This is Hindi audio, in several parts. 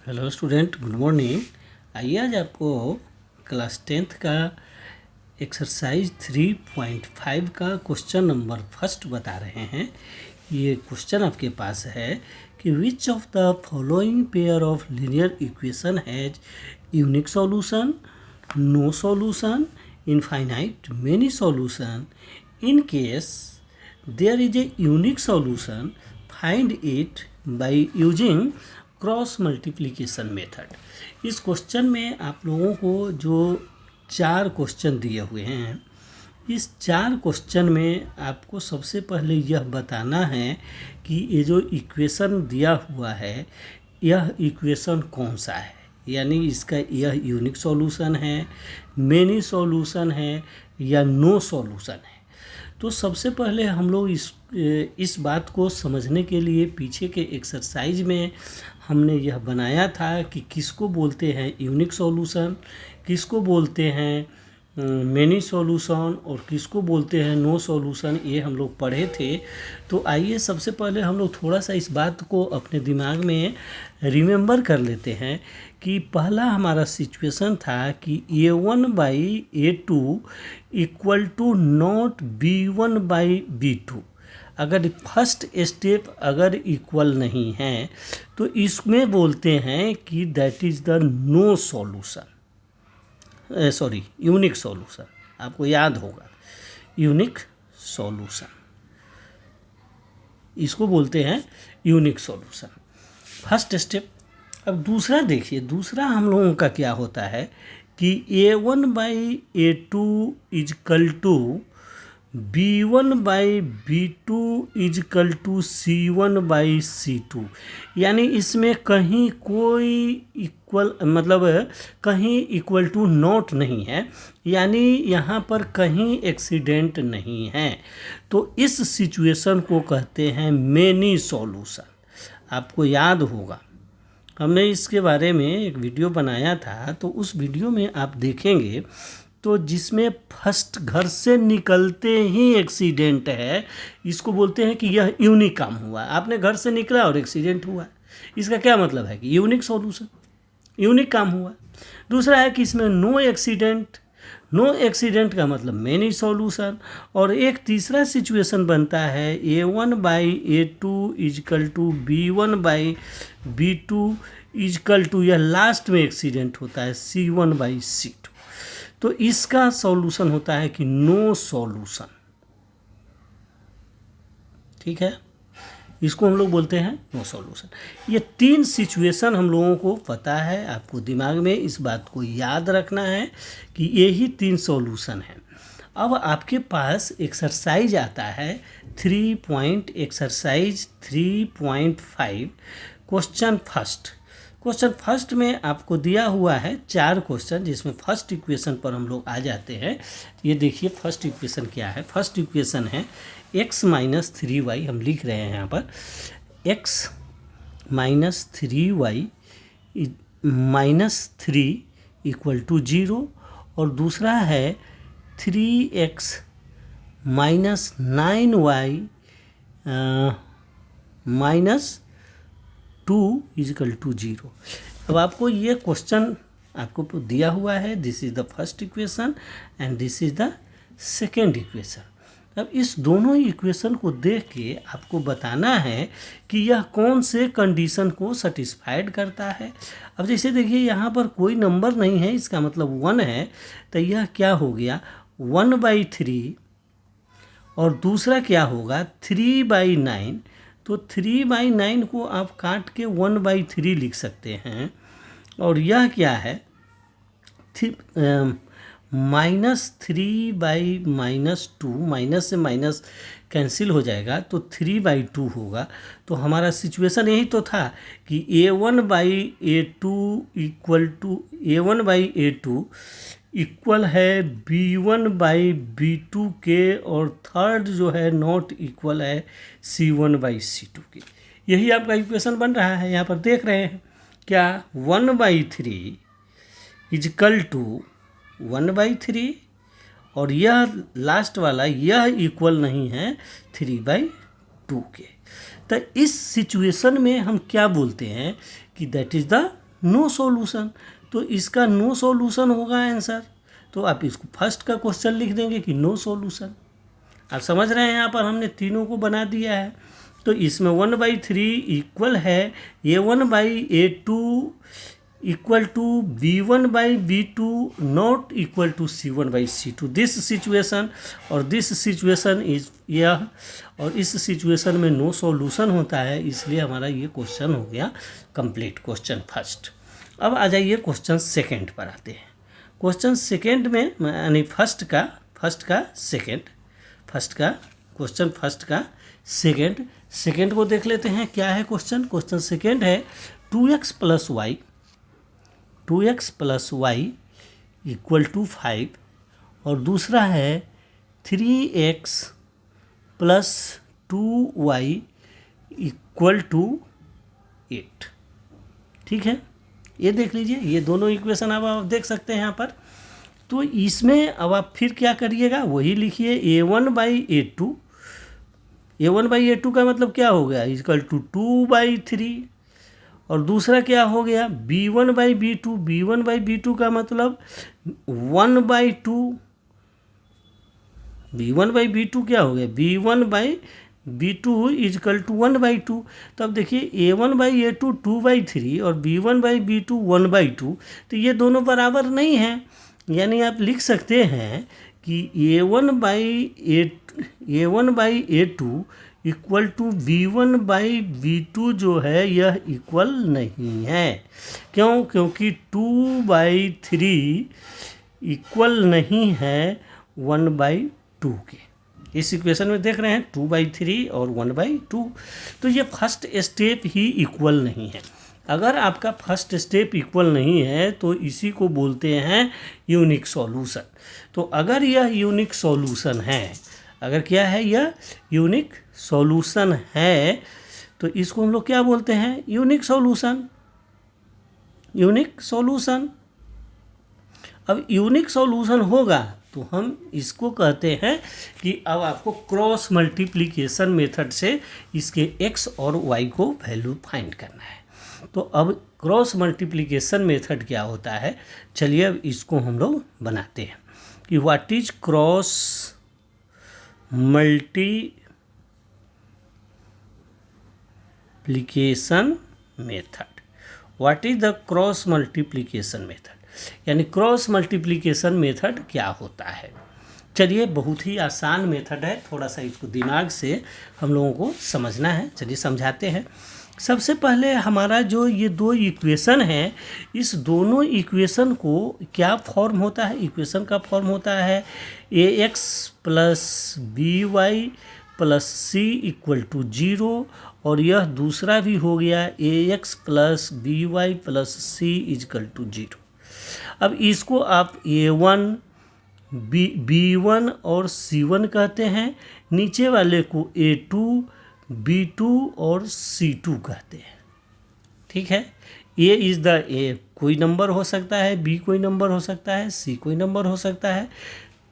Hello student, good morning. आइए आज आपको क्लास 10th का एक्सरसाइज 3.5 का क्वेश्चन नंबर फर्स्ट बता रहे हैं। ये क्वेश्चन आपके पास है कि which of the following pair of linear equation has unique solution, no solution, infinite many solution. In case there is a unique solution, find it by using cross multiplication method. इस क्वेश्चन में आप लोगों को जो 4 क्वेश्चन दिए हुए हैं, इस 4 क्वेश्चन में आपको सबसे पहले यह बताना है कि ये जो इक्वेशन दिया हुआ है यह इक्वेशन कौन सा है, यानी इसका यह यूनिक सॉल्यूशन है, मेनी सॉल्यूशन है या नो सॉल्यूशन है। तो सबसे पहले हम लोग इस बात को समझने के लिए पीछे के एक्सरसाइज में हमने यह बनाया था कि किसको बोलते हैं यूनिक सॉल्यूशन, किसको बोलते हैं मेनी सॉल्यूशन और किसको बोलते हैं नो सॉल्यूशन, ये हम लोग पढ़े थे। तो आइए सबसे पहले हम लोग थोड़ा सा इस बात को अपने दिमाग में रिमेंबर कर लेते हैं कि पहला हमारा सिचुएशन था कि A1/A2 equal to not B1/B2। अगर फर्स्ट स्टेप अगर इक्वल नहीं है तो इसमें बोलते हैं कि that is the no solution, sorry unique solution. आपको याद होगा यूनिक सॉल्यूशन, इसको बोलते हैं यूनिक सॉल्यूशन, फर्स्ट स्टेप। अब दूसरा देखिए, दूसरा हम लोगों का क्या होता है कि A1/A2 equal to B1/B2 equal to C1/C2, यानी इसमें कहीं कोई इक्वल मतलब कहीं इक्वल टू नॉट नहीं है, यानी यहाँ पर कहीं एक्सीडेंट नहीं है। तो इस सिचुएशन को कहते हैं मेनी सॉल्यूशन। आपको याद होगा हमने इसके बारे में एक वीडियो बनाया था, तो उस वीडियो में आप देखेंगे तो जिसमें फर्स्ट घर से निकलते ही एक्सीडेंट है, इसको बोलते हैं कि यह यूनिक काम हुआ। आपने घर से निकला और एक्सीडेंट हुआ, इसका क्या मतलब है कि यूनिक सॉल्यूशन, यूनिक काम हुआ। दूसरा है कि इसमें नो एक्सीडेंट, नो एक्सीडेंट का मतलब मेनी सॉल्यूशन। और एक तीसरा सिचुएशन बनता है A1/A2 equal to B1/B2 equal to, यह लास्ट में एक्सीडेंट होता है C1/C2। तो इसका सॉल्यूशन होता है कि नो सॉल्यूशन। ठीक है, इसको हम लोग बोलते हैं नो सॉल्यूशन। ये 3 सिचुएशन हम लोगों को पता है, आपको दिमाग में इस बात को याद रखना है कि ये ही 3 सॉल्यूशन हैं। अब आपके पास एक्सरसाइज आता है exercise 3.5 question first. Question first में आपको दिया हुआ है 4 क्वेश्चन, जिसमें फर्स्ट इक्वेशन पर हम लोग आ जाते हैं। ये देखिए फर्स्ट इक्वेशन क्या है। फर्स्ट इक्वेशन है x - 3y, हम लिख रहे हैं यहाँ पर x - 3y -3 इक्वल टू 0, और दूसरा है 3x - 9y -2 इजकल टू 0। अब आपको ये क्वेश्चन आपको दिया हुआ है, this is the first equation and this is the second equation. अब इस दोनों इक्वेशन को देख के आपको बताना है कि यह कौन से कंडीशन को सेटिस्फाइड करता है। अब जैसे देखिए यहाँ पर कोई नंबर नहीं है, इसका मतलब 1 है, तो यह क्या हो गया 1/3, और दूसरा क्या होगा 3/9। तो 3/9 को आप काट के 1/3 लिख सकते हैं, और यह क्या है -3/-2, माइनस से माइनस कैंसिल हो जाएगा तो 3/2 होगा। तो हमारा सिचुएशन यही तो था कि A1/A2 equal to A1/A2 equal है B1/B2 के, और थर्ड जो है नॉट इक्वल है C1/C2 के। यही आपका इक्वेशन बन रहा है, यहाँ पर देख रहे हैं क्या 1/3 इजकल टू 1/3, और यह लास्ट वाला यह इक्वल नहीं है 3/2 के। तो इस सिचुएशन में हम क्या बोलते हैं कि that is the no solution, तो इसका नो सॉल्यूशन होगा आंसर। तो आप इसको फर्स्ट का क्वेश्चन लिख देंगे कि नो सॉल्यूशन। आप समझ रहे हैं, यहाँ पर हमने तीनों को बना दिया है। तो इसमें 1/3 इक्वल है A1/A2 equal to B1/B2 not equal to C1/C2। This situation और दिस सिचुएशन इज यह, और इस सिचुएशन में नो सॉल्यूशन होता है, इसलिए हमारा ये क्वेश्चन हो गया कंप्लीट, क्वेश्चन फर्स्ट। अब आ जाइए क्वेश्चन सेकंड पर आते हैं। क्वेश्चन सेकंड में यानी फर्स्ट का सेकंड को देख लेते हैं क्या है क्वेश्चन। क्वेश्चन सेकंड है 2x plus Y equal to 5, और दूसरा है 3x plus 2y equal to 8। ठीक है, ये देख लीजिए, ये दोनों इक्वेशन अब आप देख सकते हैं यहाँ पर। तो इसमें अब आप फिर क्या करिएगा, वही लिखिए A1/A2। A1/A2 का मतलब क्या हो गया, इक्वल टू 2/3, और दूसरा क्या हो गया B1/B2। B1/B2 का मतलब 1/2। B1/B2 क्या हो गया, B1/B2 इजकल टू 1/2। तो अब देखिए A1/A2 2/3 और B1/B2 1/2, तो ये दोनों बराबर नहीं हैं। यानी आप लिख सकते हैं कि A1/A2 इक्वल टू B1/B2 जो है यह इक्वल नहीं है। क्यों? क्योंकि 2/3 इक्वल नहीं है 1/2 के। इस इक्वेशन में देख रहे हैं 2/3 और 1/2, तो ये फर्स्ट स्टेप ही इक्वल नहीं है। अगर आपका फर्स्ट स्टेप इक्वल नहीं है तो इसी को बोलते हैं यूनिक सॉल्यूशन। तो अगर यह यूनिक सॉल्यूशन है, अगर क्या है यह यूनिक सॉल्यूशन है, तो इसको हम लोग क्या बोलते हैं, यूनिक सॉल्यूशन। अब यूनिक सॉल्यूशन होगा तो हम इसको कहते हैं कि अब आपको क्रॉस मल्टीप्लिकेशन मेथड से इसके x और y को वैल्यू फाइंड करना है। तो अब क्रॉस मल्टीप्लिकेशन मेथड क्या होता है, चलिए अब इसको हम लोग बनाते हैं कि what is cross multiplication method. What is the cross multiplication method, यानी क्रॉस मल्टीप्लिकेशन मेथड क्या होता है। चलिए, बहुत ही आसान मेथड है, थोड़ा सा इसको दिमाग से हम लोगों को समझना है। चलिए समझाते हैं। सबसे पहले हमारा जो ये दो इक्वेशन है, इस दोनों इक्वेशन को क्या फॉर्म होता है, इक्वेशन का फॉर्म होता है ax plus by plus c equal to 0, और यह दूसरा भी हो गया ax plus by plus c equal to 0। अब इसको आप A1, B1 और C1 कहते हैं, नीचे वाले को A2, B2 और C2 कहते हैं। ठीक है, A इज़ द A कोई नंबर हो सकता है, B कोई नंबर हो सकता है, C कोई नंबर हो सकता है।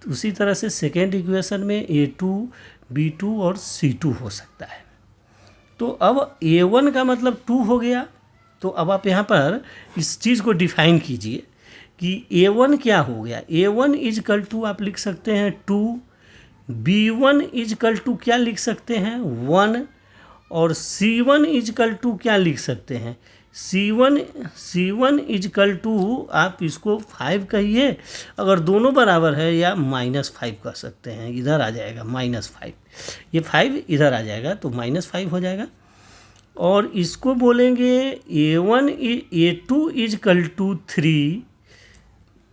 उसी तरह से सेकेंड इक्वेशन में A2, B2 और C2 हो सकता है। तो अब A1 का मतलब 2 हो गया। तो अब आप यहाँ पर इस चीज़ को डिफाइन कीजिए कि A1 क्या हो गया। A1 इजकल टू आप लिख सकते हैं 2, B1 इजकल टू क्या लिख सकते हैं 1, और C1 इजकल टू क्या लिख सकते हैं C1 इजकल टू आप इसको 5 कहिए, अगर दोनों बराबर है, या -5 कह सकते हैं, इधर आ जाएगा -5, ये 5 इधर आ जाएगा तो -5 हो जाएगा। और इसको बोलेंगे A2 is equal to 3,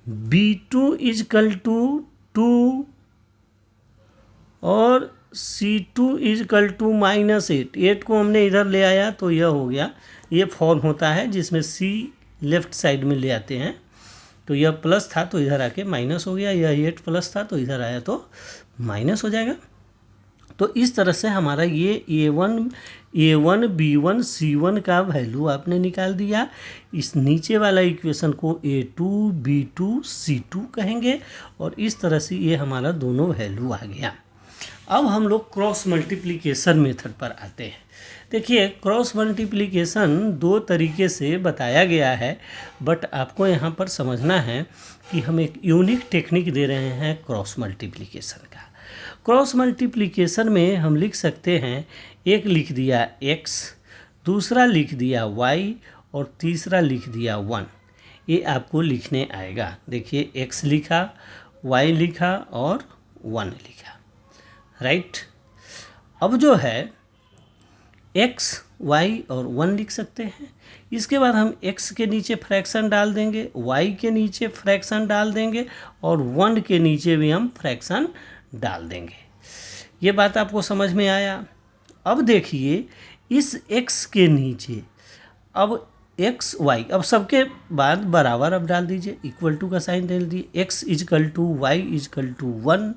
B2 is equal to 2 और C2 इजकल टू -8। 8 को हमने इधर ले आया तो यह हो गया, ये फॉर्म होता है जिसमें C लेफ्ट साइड में ले आते हैं। तो यह प्लस था तो इधर आके माइनस हो गया, यह 8 प्लस था तो इधर आया तो माइनस हो जाएगा। तो इस तरह से हमारा ये A1, B1, C1 का वैल्यू आपने निकाल दिया। इस नीचे वाला इक्वेशन को A2, B2, C2 कहेंगे, और इस तरह से ये हमारा दोनों वैल्यू आ गया। अब हम लोग क्रॉस मल्टीप्लिकेशन मेथड पर आते हैं। देखिए, क्रॉस मल्टीप्लिकेशन दो तरीके से बताया गया है, बट आपको यहाँ पर समझना है कि हम एक यूनिक टेक्निक दे रहे हैं क्रॉस मल्टीप्लिकेशन का। क्रॉस मल्टीप्लिकेशन में हम लिख सकते हैं, एक लिख दिया x, दूसरा लिख दिया y और तीसरा लिख दिया 1। ये आपको लिखने आएगा। देखिए, x लिखा, y लिखा और 1 लिखा, राइट। अब जो है x, y और 1 लिख सकते हैं। इसके बाद हम x के नीचे फ्रैक्शन डाल देंगे, y के नीचे फ्रैक्शन डाल देंगे और 1 के नीचे भी हम फ्रैक्शन डाल देंगे। ये बात आपको समझ में आया। अब देखिए, इस x के नीचे अब x y, अब सबके बाद बराबर अब डाल दीजिए, इक्वल टू का साइन डाल दिए, x equal to y equal to 1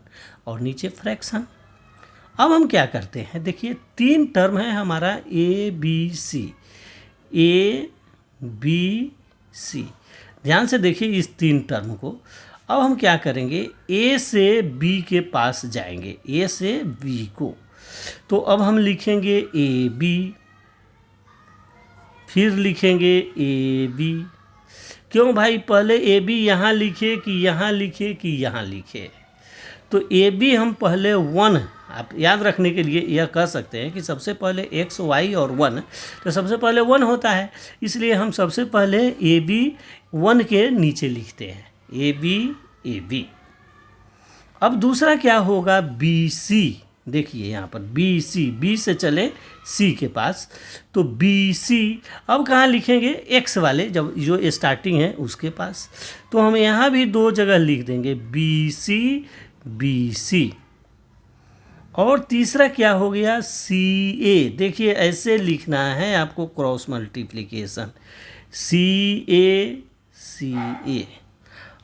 और नीचे फ्रैक्शन। अब हम क्या करते हैं, देखिए 3 टर्म है हमारा ए बी सी। ध्यान से देखिए इस 3 टर्म को। अब हम क्या करेंगे, ए से बी के पास जाएंगे, ए से बी को। तो अब हम लिखेंगे ए बी, फिर लिखेंगे ए बी। क्यों भाई, पहले ए बी यहाँ लिखे कि यहाँ लिखे कि यहाँ लिखे? तो ए बी हम पहले 1, आप याद रखने के लिए यह कह सकते हैं कि सबसे पहले x, y और 1, तो सबसे पहले 1 होता है, इसलिए हम सबसे पहले ए बी 1 के नीचे लिखते हैं, ए बी। अब दूसरा क्या होगा, बी सी। देखिए यहाँ पर बी सी, बी से चले सी के पास, तो बी सी अब कहाँ लिखेंगे, एक्स वाले जब जो स्टार्टिंग है उसके पास, तो हम यहाँ भी 2 जगह लिख देंगे, बी सी। और तीसरा क्या हो गया, सी ए। देखिए ऐसे लिखना है आपको क्रॉस मल्टीप्लिकेशन, सी ए।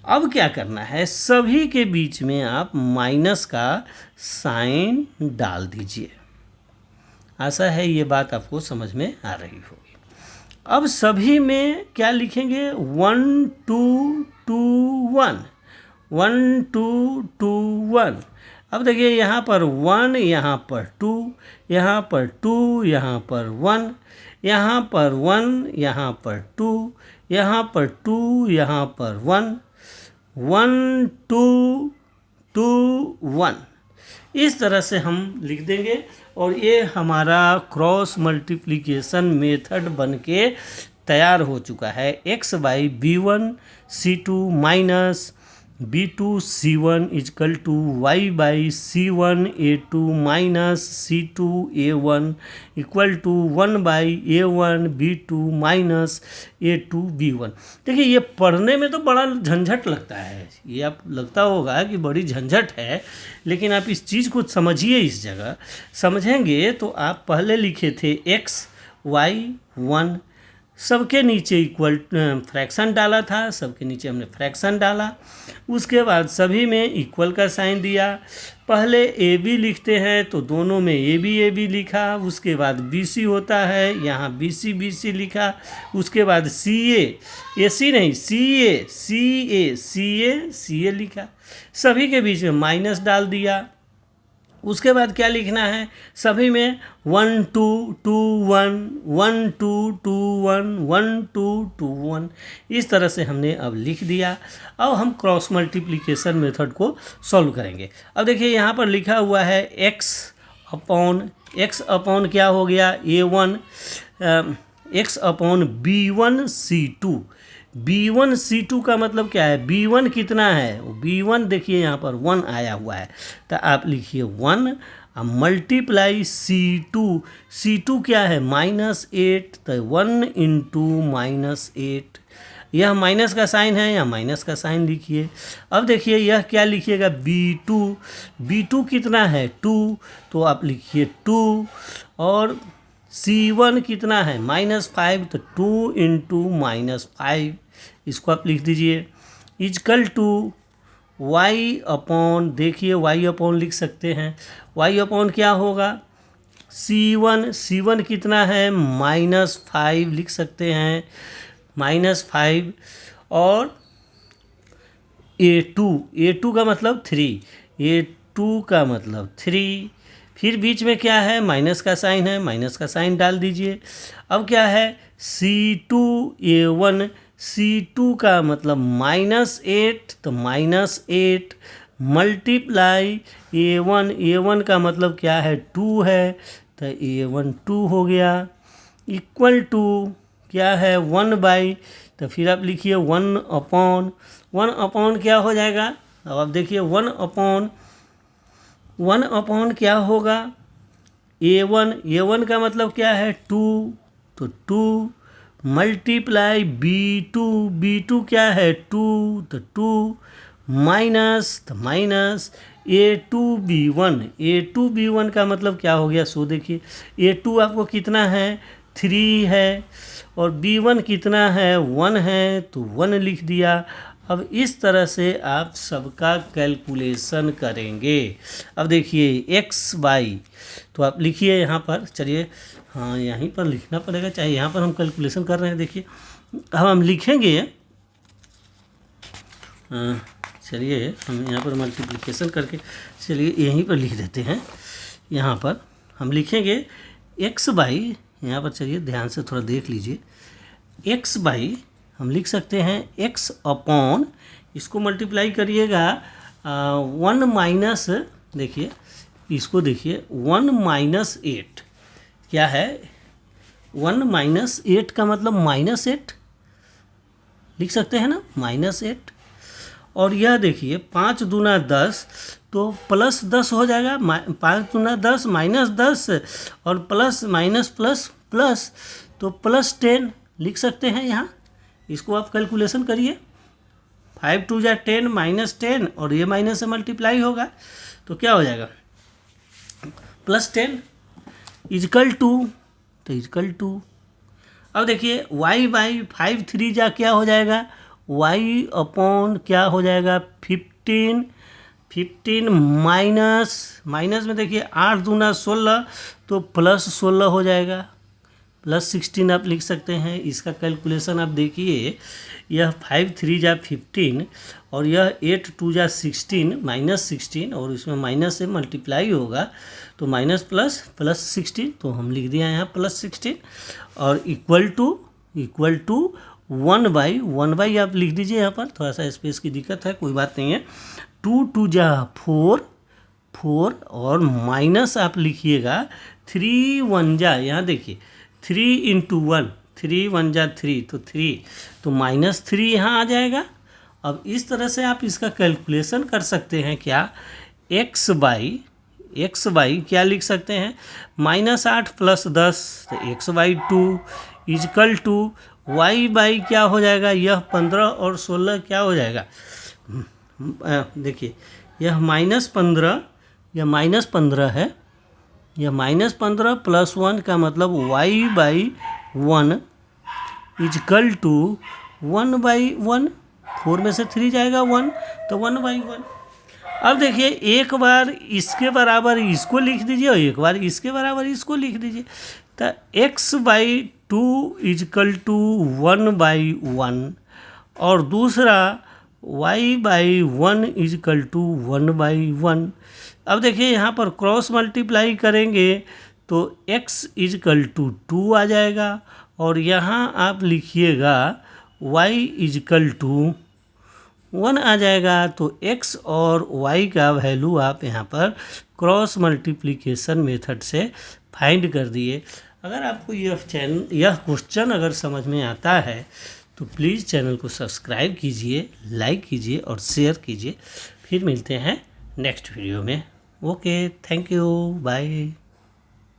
अब क्या करना है, सभी के बीच में आप माइनस का साइन डाल दीजिए। आशा है ये बात आपको समझ में आ रही होगी। अब सभी में क्या लिखेंगे, 1 2 2 1, 1 2 2 1। अब देखिए यहाँ पर 1, यहाँ पर 2, यहाँ पर 2, यहाँ पर 1, यहाँ पर 1, यहाँ पर 2, यहाँ पर 2, यहाँ पर 1, 1 2 2 1। इस तरह से हम लिख देंगे और ये हमारा क्रॉस मल्टीप्लिकेशन मेथड बनके तैयार हो चुका है। x by b1 c2 minus b2 c1 equal to y by c1 a2 minus c2 a1 equal to 1 by a1 b2 minus a2 b1। देखिए ये पढ़ने में तो बड़ा झंझट लगता है, ये आप लगता होगा कि बड़ी झंझट है, लेकिन आप इस चीज़ को समझिए। इस जगह समझेंगे तो आप पहले लिखे थे x y 1, सबके नीचे इक्वल फ्रैक्शन डाला था, सबके नीचे हमने फ्रैक्शन डाला, उसके बाद सभी में इक्वल का साइन दिया। पहले ए बी लिखते हैं तो दोनों में ए बी लिखा, उसके बाद बी सी होता है, यहाँ बी सी लिखा, उसके बाद सी ए सी नहीं सी ए लिखा, सभी के बीच में माइनस डाल दिया। उसके बाद क्या लिखना है, सभी में 1 2 2 1, 1 2 2 1, 1 2 2 1। इस तरह से हमने अब लिख दिया। अब हम क्रॉस मल्टीप्लिकेशन मेथड को सॉल्व करेंगे। अब देखिए यहाँ पर लिखा हुआ है x अपॉन क्या हो गया, a1 x upon b1 c2। b1 c2 का मतलब क्या है, b1 कितना है, b1 देखिए यहाँ पर 1 आया हुआ है, तो आप लिखिए 1 मल्टीप्लाई c2 क्या है, -8, तो 1 इंटू -8, यह माइनस का साइन है, यहाँ माइनस का साइन लिखिए। अब देखिए यह क्या लिखिएगा, b2 कितना है 2, तो आप लिखिए 2, और c1 कितना है -5, तो 2 इंटू -5, इसको आप लिख दीजिए, इजकल टू y अपॉन, देखिए y अपॉन लिख सकते हैं, y अपॉन क्या होगा, c1 कितना है -5 लिख सकते हैं, -5, और a2 का मतलब 3, 2 का मतलब 3, फिर बीच में क्या है, माइनस का साइन है, माइनस का साइन डाल दीजिए। अब क्या है, C2A1, C2 का मतलब -8, तो -8 मल्टीप्लाई A1 का मतलब क्या है, 2 है, तो A1 2 हो गया, इक्वल टू क्या है, 1/, तो फिर आप लिखिए 1/1 क्या हो जाएगा, अब आप देखिए 1/1 क्या होगा, A1 का मतलब क्या है, 2, तो 2 मल्टीप्लाई B2 क्या है, 2, तो 2 माइनस, तो माइनस A2B1 का मतलब क्या हो गया, सो देखिए A2 आपको कितना है, 3 है, और B1 कितना है, 1 है, तो 1 लिख दिया। अब इस तरह से आप सबका कैलकुलेशन करेंगे। अब देखिए x/, तो आप लिखिए यहाँ पर, चलिए हाँ यहीं पर लिखना पड़ेगा, चाहे यहाँ पर हम कैलकुलेशन कर रहे हैं। देखिए अब हम लिखेंगे, चलिए हम यहाँ पर मल्टीप्लिकेशन करके, चलिए यहीं पर लिख देते हैं। यहाँ पर हम लिखेंगे x/, यहाँ पर चलिए ध्यान से थोड़ा देख लीजिए, x/, हम लिख सकते हैं x अपॉन, इसको मल्टीप्लाई करिएगा 1 माइनस, देखिए इसको देखिए 1 - 8 क्या है, 1 - 8 का मतलब -8 लिख सकते हैं ना, -8। और यह देखिए 5 दूना 10, तो प्लस 10 हो जाएगा, 5 दूना 10 -10 और प्लस माइनस प्लस प्लस, तो +10 लिख सकते हैं यहाँ। इसको आप कैलकुलेशन करिए, 5 2 जा 10 -10, और ये माइनस से मल्टीप्लाई होगा, तो क्या हो जाएगा, +10 इजकल टू, तो इजकल टू, अब देखिए y/5 3 जा क्या हो जाएगा, y अपॉन क्या हो जाएगा, 15 माइनस में देखिए 8 दूना 16, तो +16 हो जाएगा, +16 आप लिख सकते हैं। इसका कैलकुलेशन आप देखिए, यह 5 3 जा 15, और यह 8 2 जा 16 -16, और इसमें माइनस से मल्टीप्लाई होगा, तो माइनस प्लस +16, तो हम लिख दिया यहाँ +16, और इक्वल टू 1/1 आप लिख दीजिए। यहाँ पर थोड़ा सा स्पेस की दिक्कत है, कोई बात नहीं है। 2 2 जा 4, और माइनस आप लिखिएगा 3 1 जा, यहाँ देखिए 3 × 1, 3 1 जा 3, तो 3, तो -3 यहाँ आ जाएगा। अब इस तरह से आप इसका कैलकुलेशन कर सकते हैं, क्या x/, क्या लिख सकते हैं, -8 + 10, तो x/2 इजकल टू y/ क्या हो जाएगा, यह 15 और 16 क्या हो जाएगा, देखिए यह -15, यह -15 है, यह -15 + 1 का मतलब y/1 इजकल टू 1/1, 4 में से 3 जाएगा 1, तो 1/1। अब देखिए एक बार इसके बराबर इसको लिख दीजिए, और एक बार इसके बराबर इसको लिख दीजिए, तो x/2 इजकल टू 1/1, और दूसरा y/1 इजकल टू 1/1। अब देखिए यहाँ पर क्रॉस मल्टीप्लाई करेंगे, तो x इजकल टू 2 आ जाएगा, और यहाँ आप लिखिएगा y इजकल टू 1 आ जाएगा। तो x और y का वैल्यू आप यहाँ पर क्रॉस मल्टीप्लिकेशन मेथड से फाइंड कर दिए। अगर आपको यह क्वेश्चन अगर समझ में आता है, तो प्लीज़ चैनल को सब्सक्राइब कीजिए, लाइक कीजिए और शेयर कीजिए। फिर मिलते हैं नेक्स्ट वीडियो में। Okay, thank you, bye.